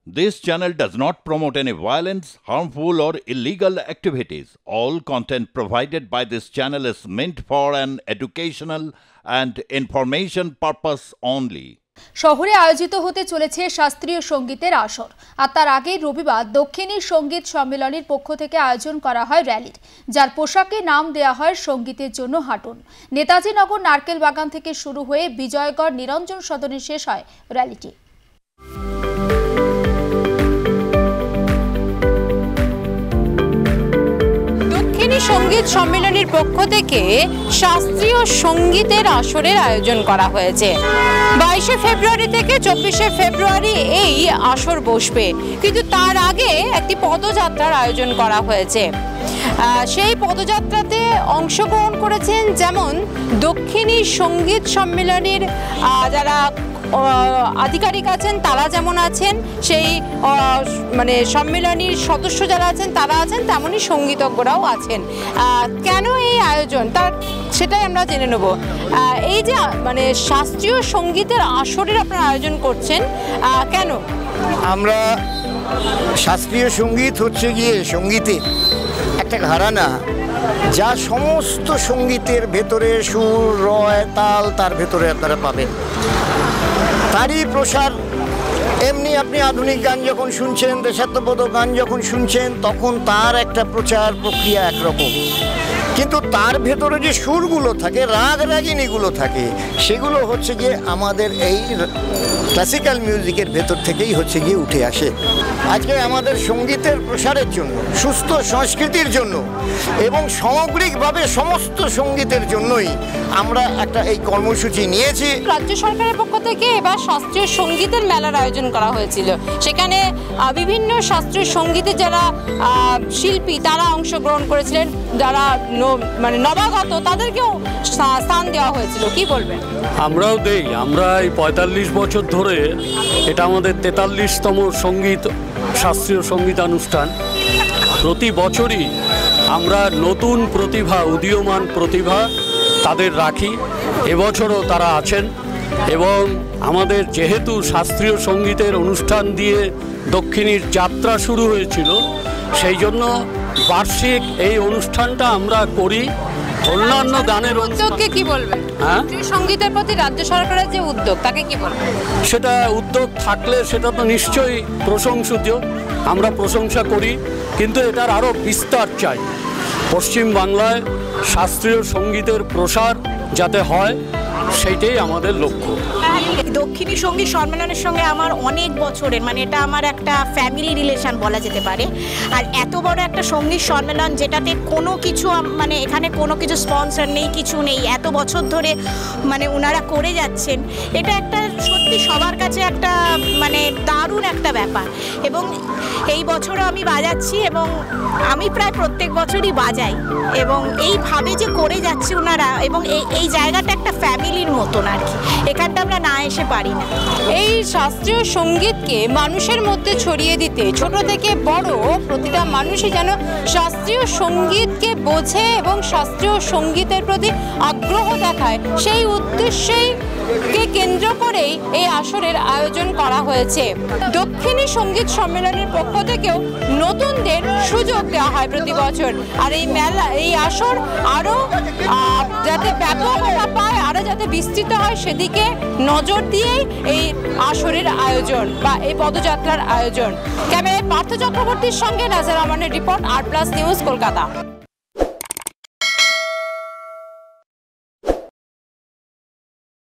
This channel does not promote any violence, harmful, or illegal activities. All content provided by this channel is meant for an educational and information purpose only. শহরে আয়োজিত হতে চলেছে শাস্ত্রীয় সঙ্গীতের আসর। আর তার আগে রবিবার দক্ষিণী সঙ্গীত সম্মেলনের পক্ষ থেকে আয়োজন করা হয় র্যালির, যার পোশাকে নাম দেয়া হয় সঙ্গীতের জন্য হাঁটুন। নেতাজি নগর নারকেল বাগান থেকে শুরু হয়ে বিজয়গড় নিরঞ্জন সদনে শেষ হয় র্যালিটি। সঙ্গীত সম্মেলনের পক্ষ থেকে শাস্ত্রীয় সঙ্গীতের আসরের আয়োজন করা হয়েছে। 22শে ফেব্রুয়ারি থেকে 24শে ফেব্রুয়ারি এই আসর বসবে, কিন্তু তার আগে একটি পদযাত্রার আয়োজন করা হয়েছে। সেই পদযাত্রাতে অংশগ্রহণ করেছেন যেমন দক্ষিণী সঙ্গীত সম্মেলনের যারা আধিকারিক আছেন তারা যেমন আছেন, সেই সম্মেলনীর সদস্য যারা আছেন তারা আছেন, তেমনই সঙ্গীতজ্ঞরাও আছেন। কেন এই আয়োজন সেটাই আমরা জেনে নেব। এই যে শাস্ত্রীয় সঙ্গীতের আসরের আপনারা আয়োজন করছেন কেন? আমরা শাস্ত্রীয় সঙ্গীত হচ্ছে গিয়ে সঙ্গীতে একটা ঘরানা যা সমস্ত সঙ্গীতের ভেতরে সুর, লয়, তাল তার ভেতরে আপনারা পাবেন। তারই প্রসার। এমনি আপনি আধুনিক গান যখন শুনছেন, দেশাত্মবোধক গান যখন শুনছেন, তখন তার একটা প্রচার প্রক্রিয়া একরকম, কিন্তু তার ভেতরে যে সুরগুলো থাকে, রাগ রাগিনীগুলো থাকে, সেগুলো হচ্ছে গিয়ে আমাদের এই ক্লাসিক্যাল মিউজিকের ভেতর থেকেই হচ্ছে গিয়ে উঠে আসে। আজকে আমাদের সঙ্গীতের প্রসারের জন্য, সুস্থ সংস্কৃতির জন্য এবং সামগ্রিকভাবে সমস্ত সঙ্গীতের জন্যই আমরা একটা এই কর্মসূচি নিয়েছি। রাজ্য সরকারের পক্ষ থেকে এবার শাস্ত্রীয় সঙ্গীতের মেলার আয়োজন করা হয়েছিল। সেখানে বিভিন্ন শাস্ত্রীয় সঙ্গীতের যারা শিল্পী তারা অংশগ্রহণ করেছিলেন, যারা নবাগত তাদেরকেও স্থান দেওয়া হয়েছিল। কি বলবেন? আমরাও দেই। আমরা এই 45 বছর ধরে, এটা আমাদের 43তম শাস্ত্রীয় সঙ্গীতানুষ্ঠান। প্রতি বছরই আমরা নতুন প্রতিভা, উদীয়মান প্রতিভা তাদের রাখি। এবছরও তারা আছেন এবং আমাদের যেহেতু শাস্ত্রীয় সঙ্গীতের অনুষ্ঠান দিয়ে দক্ষিণীর যাত্রা শুরু হয়েছিল, সেই জন্য বার্ষিক এই অনুষ্ঠানটা আমরা করি। অন্যান্য গানের উদ্যোগকে কি বলবেন? সঙ্গীতের প্রতি রাজ্য সরকারের যে উদ্যোগ, তাকে কি বলবেন? সেটা উদ্যোগ থাকলে সেটা তো নিশ্চয়ই প্রশংসনীয়, আমরা প্রশংসা করি, কিন্তু এটার আরও বিস্তার চাই। পশ্চিম বাংলায় শাস্ত্রীয় সঙ্গীতের প্রসার যাতে হয়, সেইটাই আমাদের লক্ষ্য। দক্ষিণী সঙ্গীত সম্মেলনের সঙ্গে আমার অনেক বছরের, এটা আমার একটা ফ্যামিলি রিলেশন বলা যেতে পারে। আর এত বড় একটা সঙ্গীত সম্মেলন যেটাতে কোনো কিছু এখানে কোনো কিছু স্পন্সর নেই, কিছু নেই, এত বছর ধরে ওনারা করে যাচ্ছেন, এটা একটা সত্যি সবার কাছে একটা দারুণ একটা ব্যাপার। এবং এই বছরও আমি বাজাচ্ছি এবং আমি প্রায় প্রত্যেক বছরই বাজাই, এবং এইভাবে যে করে যাচ্ছে ওনারা, এবং এই জায়গাটা একটা ফ্যামিলির মতন আর কি, এখানটা আমরা না এসে পারি না। এই শাস্ত্রীয় সঙ্গীতকে মানুষের মধ্যে ছড়িয়ে দিতে ছোট থেকে বড় প্রতিটা মানুষই যেন শাস্ত্রীয় সঙ্গীতকে বোঝে এবং শাস্ত্রীয় সঙ্গীতের প্রতি আগ্রহ দেখায়, সেই উদ্দেশ্যেই কেন্দ্র করেই এই আসরের আয়োজন করা হয়েছে। দক্ষিণী সঙ্গীত সম্মেলনের পক্ষ থেকেও নতুনদের সুযোগ দেওয়া হয় প্রতি বছর। আর এই মেলা, এই আসর আরও যাতে ব্যাপকতা পায়, আরও যাতে বিস্তৃত হয়, সেদিকে নজর দিয়েই এই আসরের আয়োজন বা এই পদযাত্রার আয়োজন। ক্যামেরায় পার্থ চক্রবর্তীর সঙ্গে নাজার আমানের রিপোর্ট, আর প্লাস নিউজ, কলকাতা।